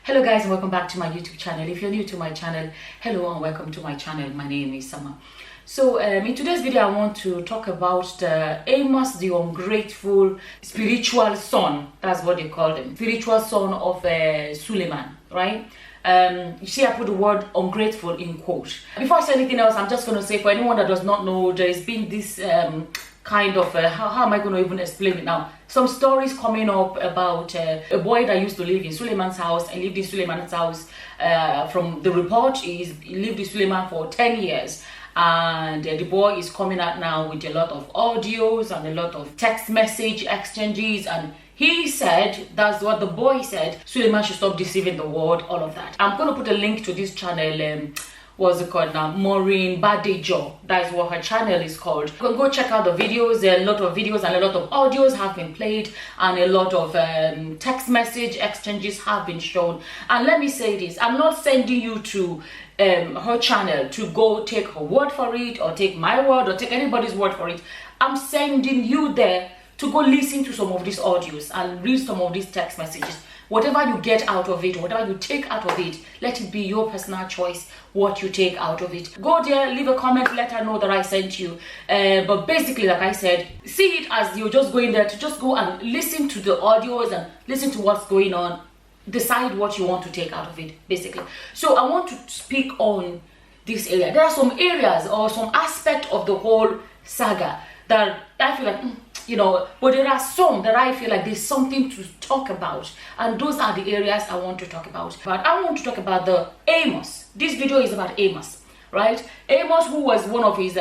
Hello guys, and welcome back to my YouTube channel. If you're new to my channel, hello and welcome to my channel. My name is Sama. So in today's video I want to talk about the Amos, the ungrateful spiritual son. That's what they call him, spiritual son of Suleman, right? You see I put the word ungrateful in quote. Before I say anything else, I'm just going to say, for anyone that does not know, there's been this kind of how am I going to even explain it now? Some stories coming up about a boy that used to live in Suleman's house and lived in Suleman's house. From the report, he lived in Suleman for 10 years. And the boy is coming out now with a lot of audios and a lot of text message exchanges, and he said, that's what the boy said, Suleman should stop deceiving the world, all of that. I'm going to put a link to this channel, what's it called now, Maureen, Badejo, that's what her channel is called. You can go check out the videos. There are a lot of videos and a lot of audios have been played, and a lot of text message exchanges have been shown. And let me say this, I'm not sending you to her channel to go take her word for it, or take my word, or take anybody's word for it. I'm sending you there to go listen to some of these audios and read some of these text messages. Whatever you get out of it, whatever you take out of it, let it be your personal choice what you take out of it. Go there, leave a comment, let her know that I sent you. But basically, like I said, see it as you're just going there to just go and listen to the audios and listen to what's going on. Decide what you want to take out of it, basically. So I want to speak on this area. There are some areas or some aspect of the whole saga that I feel like, you know, but there are some that I feel like there's something to talk about, and those are the areas I want to talk about. But I want to talk about the Amos. This video is about Amos, right? Amos, who was one of his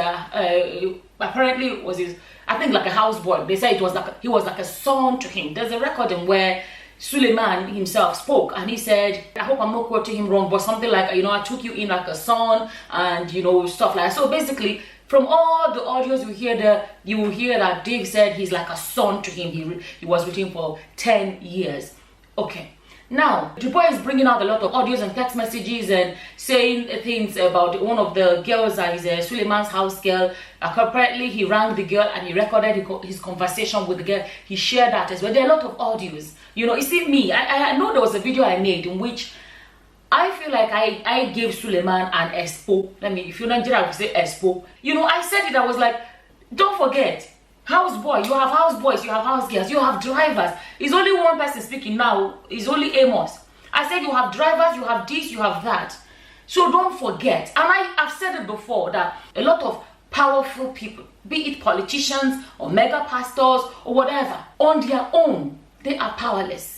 apparently was his, I think, like a houseboy. They say it was like he was like a son to him. There's a recording where Suleman himself spoke, and he said, I hope I'm not quoting him wrong, but something like, you know, I took you in like a son, and you know, stuff like that. So basically, from all the audios you will hear that Dave said he's like a son to him. He was with him for 10 years. Okay. Now, the boy is bringing out a lot of audios and text messages and saying things about one of the girls that is Suleman's house girl. Apparently, he rang the girl and he recorded his conversation with the girl. He shared that as well. There are a lot of audios. You know, you see me, I know there was a video I made in which I feel like I gave Suleman an expo. If you're Nigerian, I would say expo. You know, I said it, I was like, don't forget, houseboy, you have houseboys, you have house girls, you have drivers. It's only one person speaking now, it's only Amos. I said you have drivers, you have this, you have that. So don't forget. And I've said it before that a lot of powerful people, be it politicians or mega pastors or whatever, on their own, they are powerless.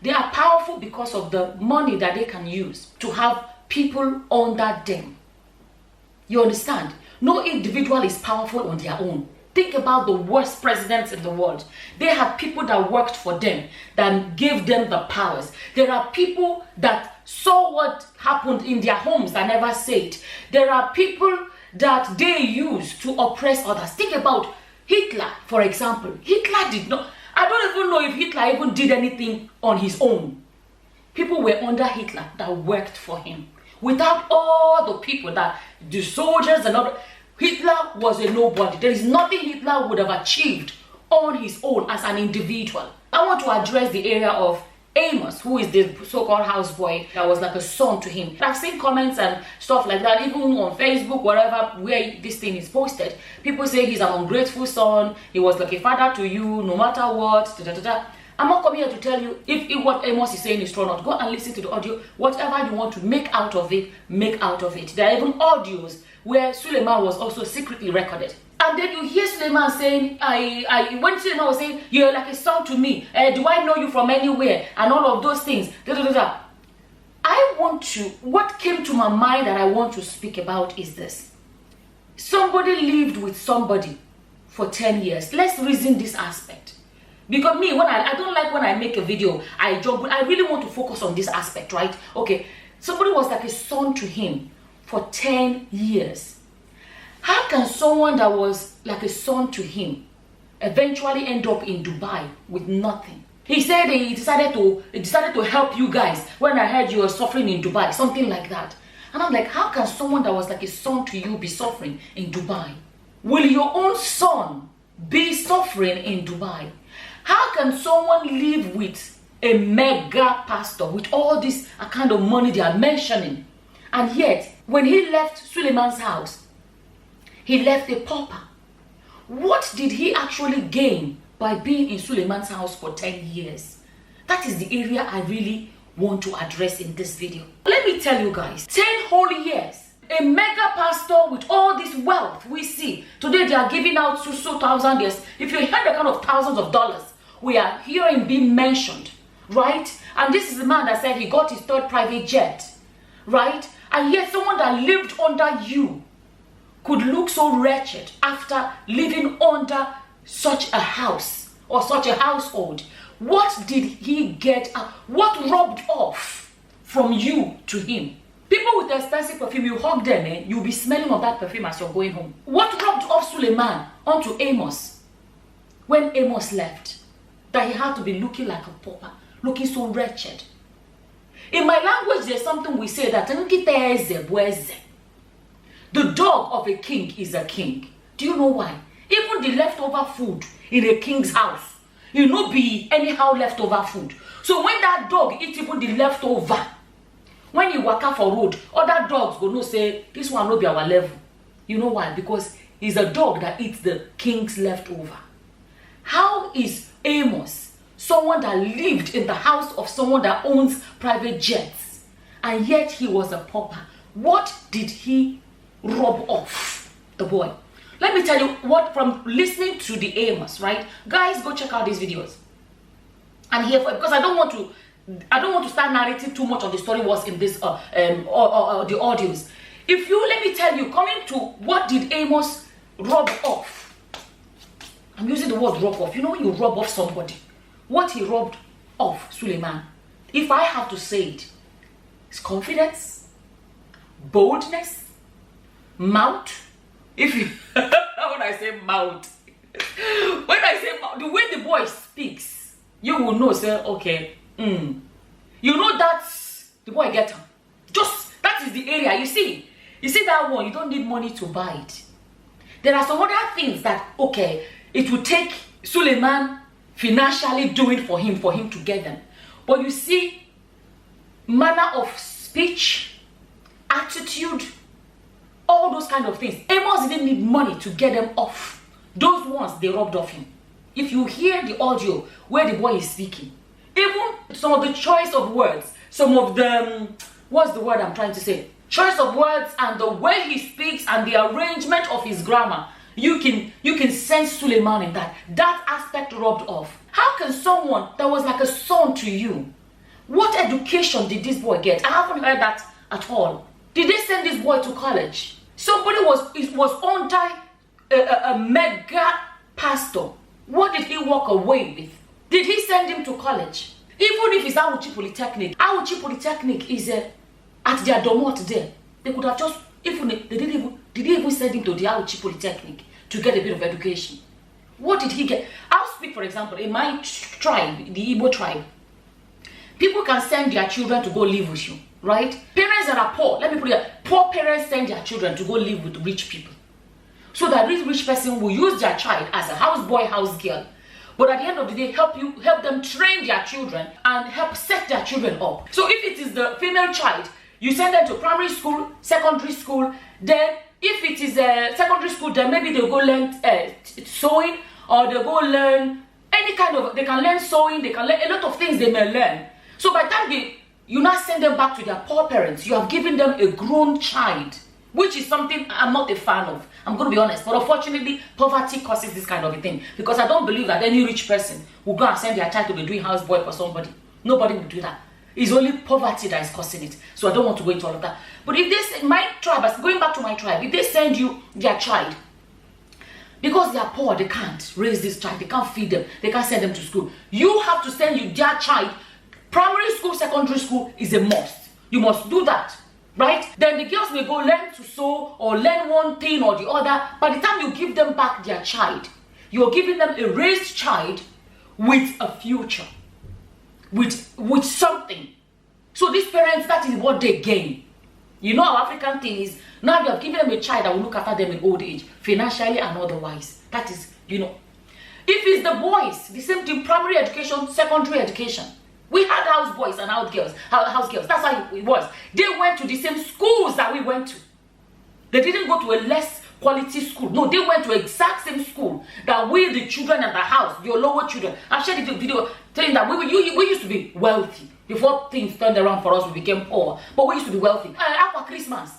They are powerful because of the money that they can use to have people under them. You understand? No individual is powerful on their own. Think about the worst presidents in the world. They have people that worked for them, that gave them the powers. There are people that saw what happened in their homes that never said it. There are people that they use to oppress others. Think about Hitler, for example. Hitler did not... I don't even know if Hitler even did anything on his own. People were under Hitler that worked for him. Without all the people that, the soldiers and all, Hitler was a nobody. There is nothing Hitler would have achieved on his own as an individual. I want to address the area of Amos, who is the so-called houseboy that was like a son to him. I've seen comments and stuff like that, even on Facebook, wherever, where this thing is posted. People say he's an ungrateful son, he was like a father to you, no matter what, da, da, da, da. I'm not coming here to tell you if what Amos is saying is true or not. Go and listen to the audio. Whatever you want to make out of it, make out of it. There are even audios where Suleman was also secretly recorded. And then you hear Suleman saying, when Suleman was saying, you're like a son to me, do I know you from anywhere, and all of those things, da, da, da, da. What came to my mind that I want to speak about is this. Somebody lived with somebody for 10 years. Let's reason this aspect. Because me, I don't like when I make a video, I joke, but I really want to focus on this aspect, right? Okay, somebody was like a son to him for 10 years. How can someone that was like a son to him eventually end up in Dubai with nothing? He said he decided to help you guys when I heard you were suffering in Dubai, something like that. And I'm like, how can someone that was like a son to you be suffering in Dubai? Will your own son be suffering in Dubai? How can someone live with a mega pastor with all this kind of money they are mentioning. And yet, when he left Suleman's house, he left a pauper. What did he actually gain by being in Suleman's house for 10 years? That is the area I really want to address in this video. Let me tell you guys, 10 whole years, a mega pastor with all this wealth we see. Today they are giving out so thousand years. If you hear the kind of thousands of dollars we are hearing being mentioned, right? And this is the man that said he got his third private jet, right? And yet someone that lived under you could look so wretched after living under such a house or such a household. What did he get? What rubbed off from you to him? People with expensive perfume, you hug them, you'll be smelling of that perfume as you're going home. What rubbed off Suleman onto Amos when Amos left? That he had to be looking like a pauper, looking so wretched. In my language, there's something we say that the dog of a king is a king. Do you know why? Even the leftover food in a king's house, you know, be anyhow leftover food. So when that dog eats even the leftover, when you walk out for road, other dogs go no say, this one will be our level. You know why? Because he's a dog that eats the king's leftover. How is Amos someone that lived in the house of someone that owns private jets, and yet he was a pauper? What did he rub off the boy? Let me tell you what, from listening to the Amos, right? Guys, go check out these videos. And here, because I don't want to start narrating too much of the story was in this the audios. If you, let me tell you, coming to what did Amos rub off? I'm using the word rub off. You know when you rub off somebody, what he rubbed off Suleman, if I have to say it, is confidence, boldness, mouth. If you when I say mouth, the way the boy speaks, you will know, say, okay, you know that's the boy get him. Just that is the area. You see that one, you don't need money to buy it. There are some other things that, okay, it will take Suleman financially doing for him to get them. But you see, manner of speech, attitude, all those kind of things. Amos didn't need money to get them off. Those ones, they rubbed off him. If you hear the audio where the boy is speaking, even some of the choice of words, some of the, what's the word I'm trying to say? Choice of words and the way he speaks and the arrangement of his grammar, you can sense Suleman in that. That aspect rubbed off. How can someone that was like a son to you, what education did this boy get? I haven't heard that at all. Did they send this boy to college? Somebody was under a mega pastor. What did he walk away with? Did he send him to college? Even if it's Auchi Polytechnic is at their domot there. They could have just, did they even send him to the Auchi Polytechnic to get a bit of education? What did he get? I'll speak, for example, in my tribe, the Igbo tribe, people can send their children to go live with you, right? Parents that are poor, let me put it, poor parents send their children to go live with rich people. So that this rich person will use their child as a houseboy, house girl. But at the end of the day, help them train their children and help set their children up. So if it is the female child, you send them to primary school, secondary school. Then if it is a secondary school, then maybe they'll go learn sewing, or they'll go learn any kind of, they can learn sewing, they can learn a lot of things they may learn. So by the time you now send them back to their poor parents, you have given them a grown child, which is something I'm not a fan of. I'm going to be honest. But unfortunately, poverty causes this kind of a thing. Because I don't believe that any rich person will go and send their child to be doing houseboy for somebody. Nobody will do that. It's only poverty that is causing it. So I don't want to go into all of that. But if they send my tribe, going back to my tribe, if they send you their child, because they are poor, they can't raise this child, they can't feed them, they can't send them to school. You have to send their child. Primary school, secondary school is a must. You must do that. Right? Then the girls may go learn to sew or learn one thing or the other. By the time you give them back their child, you're giving them a raised child with a future, with something. So these parents, that is what they gain. You know, our African thing is, now you have given them a child that will look after them in old age, financially and otherwise. That is, you know. If it's the boys, the same thing, primary education, secondary education. We had house boys and house girls. That's how it was. They went to the same schools that we went to. They didn't go to a less quality school. No, they went to exact same school that we, the children in the house, your lower children. I've shared the video telling that we used to be wealthy. Before things turned around for us, we became poor. But we used to be wealthy. After Christmas,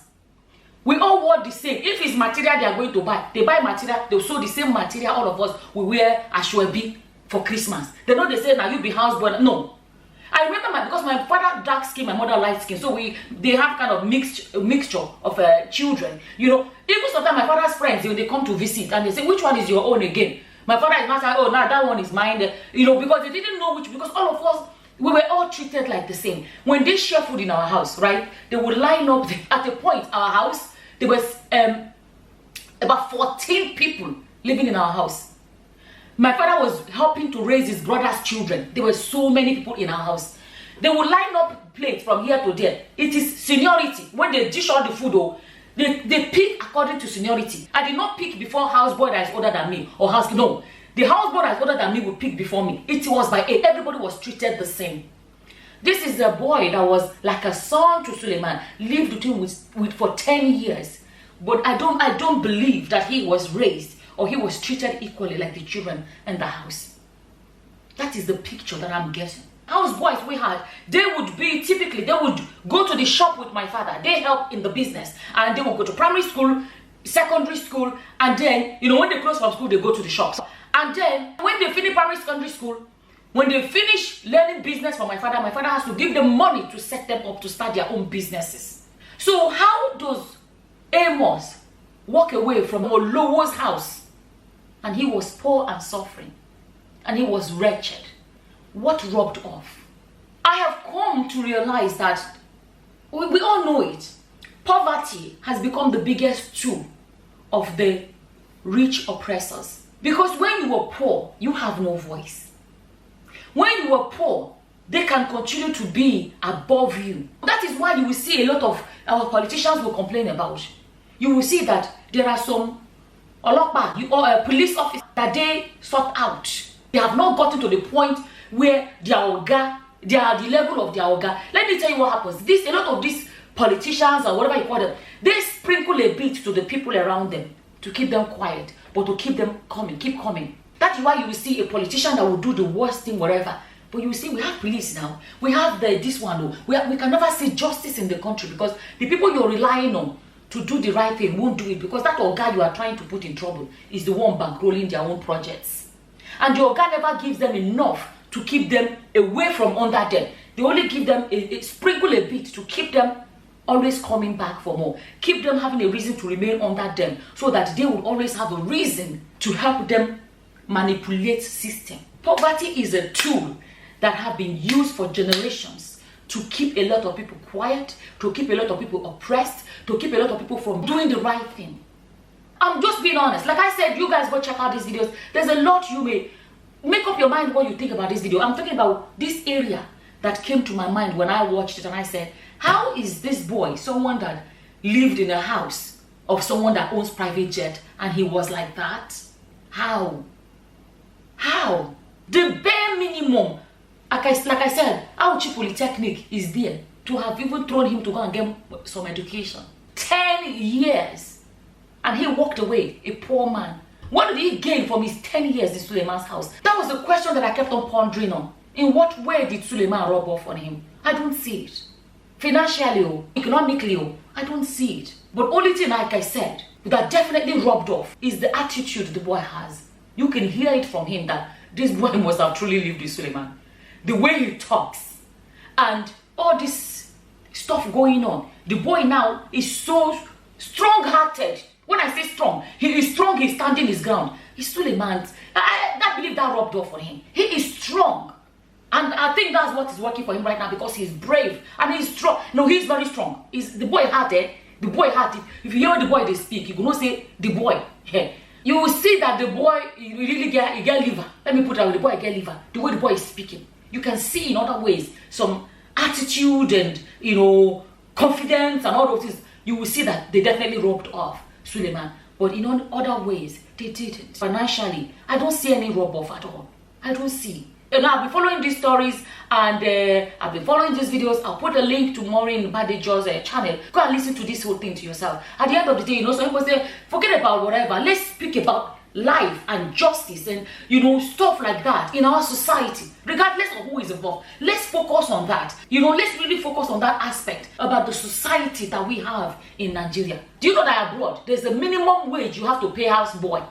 we all wore the same. If it's material they are going to buy, they buy material, they'll sew the same material. All of us, we wear ashwebi for Christmas. They know they say, now you be houseboy. No. I remember because my father dark skin, my mother light skin, so they have kind of mixture of children. You know, even sometimes my father's friends, they come to visit and they say, which one is your own again? My father is not saying, oh, now that one is mine. You know, because they didn't know which, because all of us, we were all treated like the same. When they share food in our house, right, they would line up at a point. Our house, there was about 14 people living in our house. My father was helping to raise his brother's children. There were so many people in our house. They would line up plates from here to there. It is seniority. When they dish out the food, they pick according to seniority. I did not pick before houseboy that is older than me or house. No, the houseboy that is older than me would pick before me. It was by age. Everybody was treated the same. This is a boy that was like a son to Suleman. Lived with him with for 10 years. But I don't believe that he was raised or he was treated equally like the children in the house. That is the picture that I'm getting. House boys we had, they would go to the shop with my father. They help in the business. And they would go to primary school, secondary school, and then, you know, when they close from school, they go to the shops. And then, when they finish primary, secondary school, when they finish learning business from my father has to give them money to set them up to start their own businesses. So how does Amos walk away from Olowo's house? And he was poor and suffering. And he was wretched. What rubbed off? I have come to realize that we all know it. Poverty has become the biggest tool of the rich oppressors. Because when you are poor, you have no voice. When you are poor, they can continue to be above you. That is why you will see a lot of our politicians will complain about. You will see that there are some police officers that they sort out. They have not gotten to the point where they are the level of their orga. Let me tell you what happens. A lot of these politicians or whatever you call them, they sprinkle a bit to the people around them to keep them quiet, but to keep them coming, keep coming. That is why you will see a politician that will do the worst thing, whatever. But you will see we have police now. We have this one. We can never see justice in the country because the people you're relying on to do the right thing won't do it because that orga you are trying to put in trouble is the one bankrolling their own projects. And the orga never gives them enough to keep them away from under them. They only give them a sprinkle a bit to keep them always coming back for more. Keep them having a reason to remain under them so that they will always have a reason to help them manipulate system. Poverty is a tool that have been used for generations to keep a lot of people quiet, to keep a lot of people oppressed, to keep a lot of people from doing the right thing. I'm just being honest. Like I said, you guys go check out these videos. There's a lot you may make up your mind what you think about this video. I'm talking about this area that came to my mind when I watched it and I said, how is this boy, someone that lived in a house of someone that owns private jet and he was like that? How? The bare minimum, like I said, Auchi Polytechnic is there to have even thrown him to go and get some education. 10 years. And he walked away, a poor man. What did he gain from his 10 years in Suleman's house? That was the question that I kept on pondering on. In what way did Suleman rub off on him? I don't see it. Financially, economically, I don't see it. But only thing, like I said, that definitely rubbed off is the attitude the boy has. You can hear it from him that this boy must have truly lived with Suleman. The way he talks and all this stuff going on. The boy now is so strong-hearted. When I say strong, he is strong, he's standing his ground. He's Suleman. I believe that rubbed off on him. He is strong. And I think that's what is working for him right now because he's brave and he's strong. No, he's very strong. The boy hearted. The boy hearted. If you hear the boy they speak, you can not say the boy. Yeah. You will see that the boy he really get liver. Let me put it out, the boy get liver. The way the boy is speaking. You can see in other ways some attitude and confidence and all those things. You will see that they definitely rubbed off Suleman. But in other ways, they didn't. Financially, I don't see any rub off at all. I don't see. And I've been following these stories and I've been following these videos. I'll put a link to Maureen Badejo's channel. Go and listen to this whole thing to yourself. At the end of the day, you know, some people say, forget about whatever. Let's speak about life and justice and, you know, stuff like that in our society, regardless of who is involved. Let's focus on that. You know, let's really focus on that aspect about the society that we have in Nigeria. Do you know that abroad, there's a minimum wage you have to pay houseboy?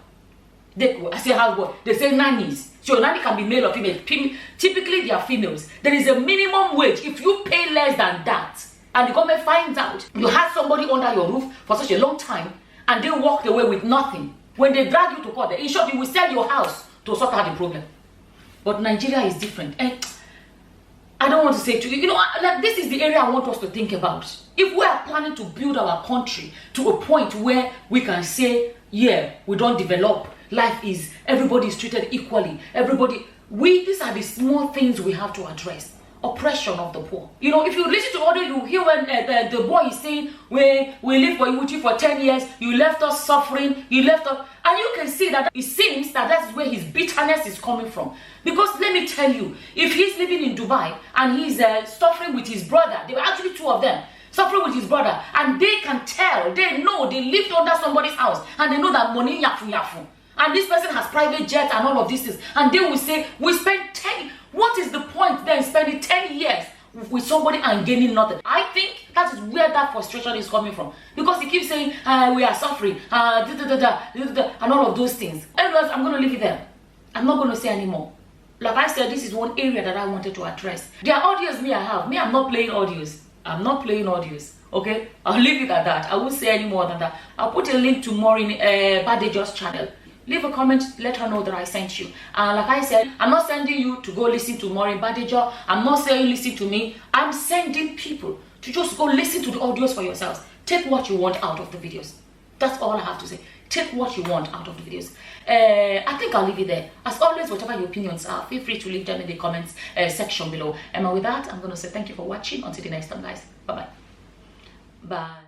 I say houseboy, they say nannies. So your nanny can be male or female. Typically, they are females. There is a minimum wage. If you pay less than that, and the government finds out you had somebody under your roof for such a long time, and they walked away with nothing, when they drag you to court, in short, you will sell your house to sort out the problem. But Nigeria is different. And I don't want to say to you, you know, like this is the area I want us to think about. If we are planning to build our country to a point where we can say, yeah, we don't develop, life is, everybody is treated equally, these are the small things we have to address. Oppression of the poor. You know, if you listen to audio, you hear when the boy is saying, we live with you for 10 years, you left us suffering, you left us, and you can see that it seems that that's where his bitterness is coming from. Because let me tell you, if he's living in Dubai and he's suffering with his brother, there were actually two of them, suffering with his brother, and they can tell, they know, they lived under somebody's house, and they know that money yafu yafu. And this person has private jets and all of these things, and they will say, we spent 10, what is the point then spending 10 years with somebody and gaining nothing? I think that is where that frustration is coming from. Because he keeps saying, we are suffering, and all of those things. Anyways, I'm going to leave it there. I'm not going to say anymore. Like I said, this is one area that I wanted to address. There are audios I have. I'm not playing audios. I'm not playing audios. Okay? I'll leave it at that. I won't say any more than that. I'll put a link to Maureen Badejo's channel. Leave a comment, let her know that I sent you. And like I said, I'm not sending you to go listen to Maureen Badejo. I'm not saying listen to me. I'm sending people to just go listen to the audios for yourselves. Take what you want out of the videos. That's all I have to say. Take what you want out of the videos. I think I'll leave it there. As always, whatever your opinions are, feel free to leave them in the comments section below. And with that, I'm going to say thank you for watching. Until the next time, guys. Bye-bye. Bye.